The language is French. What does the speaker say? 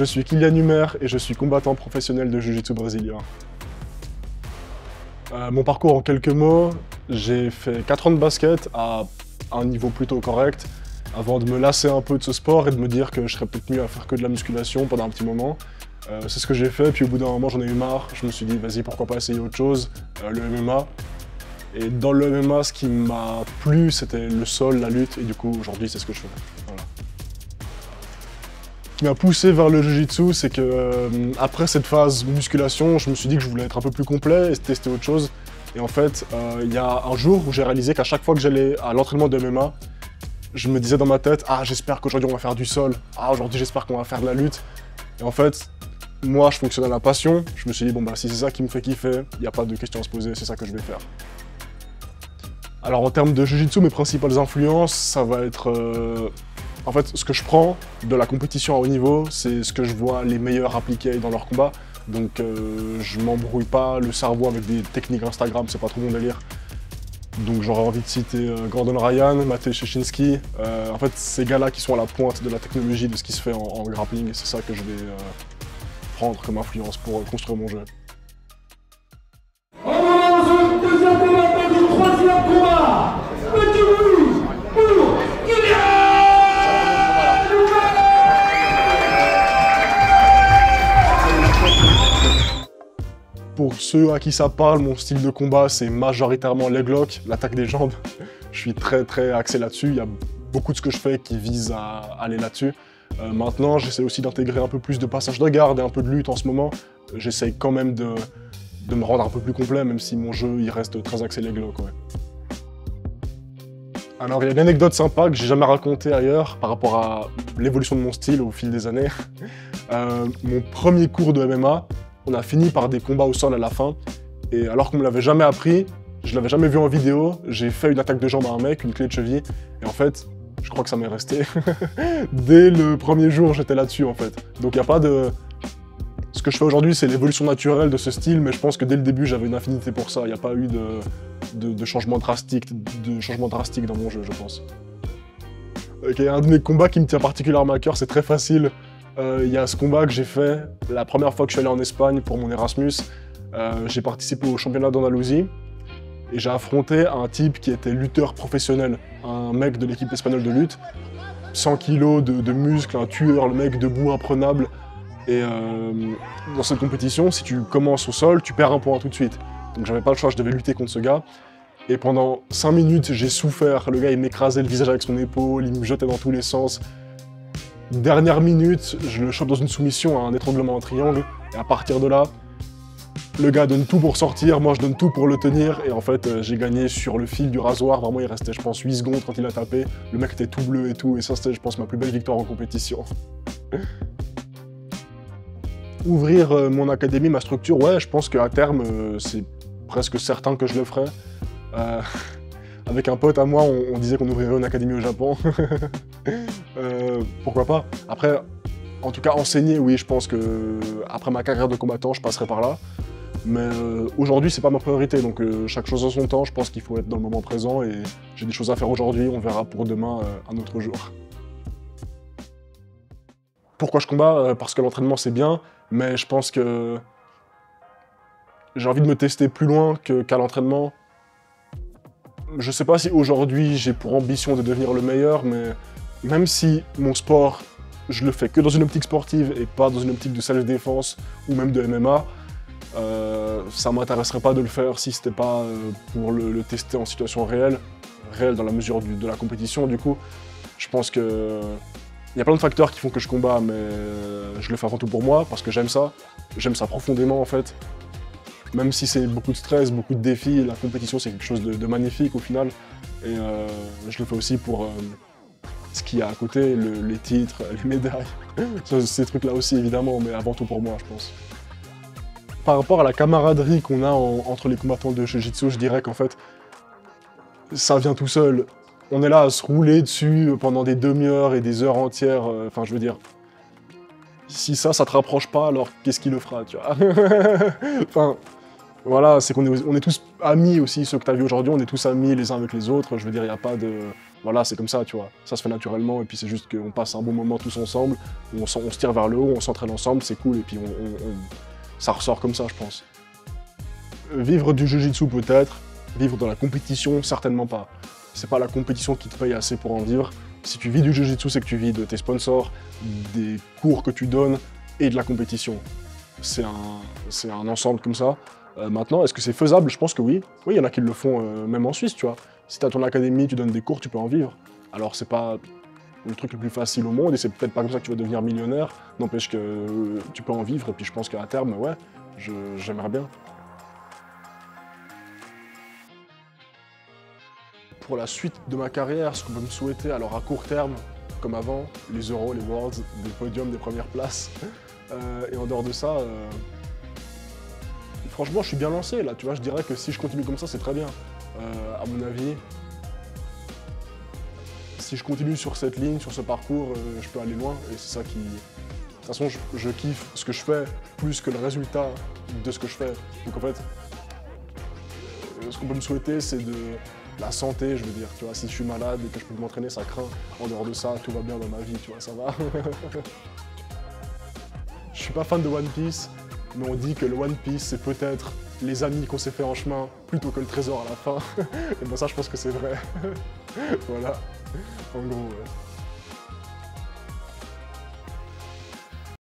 Je suis Kylian Humer et je suis combattant professionnel de Jiu-Jitsu brésilien. Mon parcours en quelques mots, j'ai fait 4 ans de basket à un niveau plutôt correct avant de me lasser un peu de ce sport et de me dire que je serais peut-être mieux à faire que de la musculation pendant un petit moment. C'est ce que j'ai fait, puis au bout d'un moment j'en ai eu marre, je me suis dit vas-y pourquoi pas essayer autre chose, le MMA. Et dans le MMA ce qui m'a plu c'était le sol, la lutte et du coup aujourd'hui c'est ce que je fais. Voilà. Ce qui m'a poussé vers le Jiu-Jitsu c'est que après cette phase musculation je me suis dit que je voulais être un peu plus complet et tester autre chose. Et en fait il y a un jour où j'ai réalisé qu'à chaque fois que j'allais à l'entraînement de MMA, je me disais dans ma tête, ah j'espère qu'aujourd'hui on va faire du sol, ah aujourd'hui j'espère qu'on va faire de la lutte. Et en fait, moi je fonctionne à la passion, je me suis dit bon bah si c'est ça qui me fait kiffer, il n'y a pas de question à se poser, c'est ça que je vais faire. Alors en termes de Jiu-Jitsu, mes principales influences, ça va être... en fait, ce que je prends de la compétition à haut niveau, c'est ce que je vois les meilleurs appliquer dans leur combat. Donc je m'embrouille pas le cerveau avec des techniques Instagram, c'est pas trop mon délire. Donc j'aurais envie de citer Gordon Ryan, Matej Szczecinski, en fait ces gars-là qui sont à la pointe de la technologie de ce qui se fait en grappling, et c'est ça que je vais prendre comme influence pour construire mon jeu. On va dans le deuxième combat du troisième combat. Petit bruit pour Kylian. Pour ceux à qui ça parle, mon style de combat c'est majoritairement leg lock, l'attaque des jambes. Je suis très axé là-dessus, il y a beaucoup de ce que je fais qui vise à aller là-dessus. Maintenant, j'essaie aussi d'intégrer un peu plus de passage de garde et un peu de lutte en ce moment. J'essaie quand même de me rendre un peu plus complet, même si mon jeu il reste très axé leg lock. Ouais. Alors il y a une anecdote sympa que j'ai jamais racontée ailleurs par rapport à l'évolution de mon style au fil des années. Mon premier cours de MMA, on a fini par des combats au sol à la fin, et alors qu'on me l'avait jamais appris, je l'avais jamais vu en vidéo, j'ai fait une attaque de jambe à un mec, une clé de cheville, et en fait, je crois que ça m'est resté. Dès le premier jour, j'étais là-dessus en fait. Donc il n'y a pas de... Ce que je fais aujourd'hui, c'est l'évolution naturelle de ce style, mais je pense que dès le début, j'avais une affinité pour ça. Il n'y a pas eu de changement drastique dans mon jeu, je pense. Ok, un de mes combats qui me tient particulièrement à cœur, c'est très facile. Il y a ce combat que j'ai fait la première fois que je suis allé en Espagne pour mon Erasmus. J'ai participé au championnat d'Andalousie et j'ai affronté un type qui était lutteur professionnel, un mec de l'équipe espagnole de lutte, 100 kilos de muscles, un tueur, le mec debout imprenable. Et dans cette compétition, si tu commences au sol, tu perds un point tout de suite. Donc j'avais pas le choix, je devais lutter contre ce gars. Et pendant 5 minutes, j'ai souffert. Le gars, il m'écrasait le visage avec son épaule, il me jetait dans tous les sens. Dernière minute, je le chope dans une soumission à un étranglement en triangle, et à partir de là, le gars donne tout pour sortir, moi je donne tout pour le tenir, et en fait j'ai gagné sur le fil du rasoir, vraiment il restait je pense 8 secondes quand il a tapé, le mec était tout bleu et tout, et ça c'était je pense ma plus belle victoire en compétition. Ouvrir mon académie, ma structure, ouais je pense qu'à terme c'est presque certain que je le ferai. Avec un pote à moi, on disait qu'on ouvrirait une académie au Japon. Pourquoi pas? Après, en tout cas, enseigner, oui, je pense que après ma carrière de combattant, je passerai par là. Mais aujourd'hui, c'est pas ma priorité, donc chaque chose en son temps, je pense qu'il faut être dans le moment présent et j'ai des choses à faire aujourd'hui, on verra pour demain un autre jour. Pourquoi je combats? Parce que l'entraînement c'est bien, mais je pense que j'ai envie de me tester plus loin qu'à l'entraînement. Je sais pas si aujourd'hui j'ai pour ambition de devenir le meilleur, mais même si mon sport, je le fais que dans une optique sportive et pas dans une optique de self-défense ou même de MMA, ça m'intéresserait pas de le faire si c'était pas pour le tester en situation réelle dans la mesure de la compétition. Du coup, je pense que il y a plein de facteurs qui font que je combats, mais je le fais avant tout pour moi parce que j'aime ça profondément en fait. Même si c'est beaucoup de stress, beaucoup de défis, la compétition c'est quelque chose de magnifique au final. Et je le fais aussi pour ce qu'il y a à côté, les titres, les médailles, ces trucs-là aussi évidemment, mais avant tout pour moi je pense. Par rapport à la camaraderie qu'on a entre les combattants de Jiu-Jitsu, je dirais qu'en fait, ça vient tout seul. On est là à se rouler dessus pendant des demi-heures et des heures entières, enfin je veux dire, si ça te rapproche pas, alors qu'est-ce qui le fera, tu vois? Enfin, Voilà, c'est on est tous amis aussi, ceux que tu as vus aujourd'hui, on est tous amis les uns avec les autres. Je veux dire, il n'y a pas de... Voilà, c'est comme ça, tu vois. Ça se fait naturellement, et puis c'est juste qu'on passe un bon moment tous ensemble, on se tire vers le haut, on s'entraîne ensemble, c'est cool, et puis ça ressort comme ça, je pense. Vivre du jiu-jitsu peut-être, vivre dans la compétition, certainement pas. C'est pas la compétition qui te paye assez pour en vivre. Si tu vis du jiu-jitsu, c'est que tu vis de tes sponsors, des cours que tu donnes, et de la compétition. C'est un ensemble comme ça. Maintenant, est-ce que c'est faisable? Je pense que oui. Oui, il y en a qui le font même en Suisse, tu vois. Si tu as ton académie, tu donnes des cours, tu peux en vivre. Alors, c'est pas le truc le plus facile au monde, et c'est peut-être pas comme ça que tu vas devenir millionnaire. N'empêche que tu peux en vivre, et puis je pense qu'à terme, ouais, j'aimerais bien. Pour la suite de ma carrière, ce qu'on peut me souhaiter, alors à court terme, comme avant, les Euros, les Worlds, des podiums, des premières places. Et en dehors de ça, franchement, je suis bien lancé là, tu vois, je dirais que si je continue comme ça, c'est très bien. À mon avis, si je continue sur cette ligne, sur ce parcours, je peux aller loin, et c'est ça qui... De toute façon, je kiffe ce que je fais, plus que le résultat de ce que je fais. Donc en fait, ce qu'on peut me souhaiter, c'est de la santé, je veux dire, tu vois, si je suis malade et que je peux m'entraîner, ça craint. En dehors de ça, tout va bien dans ma vie, tu vois, ça va. Je suis pas fan de One Piece, mais on dit que le One Piece, c'est peut-être les amis qu'on s'est fait en chemin, plutôt que le trésor à la fin. Et ben ça, je pense que c'est vrai. Voilà, en gros, ouais.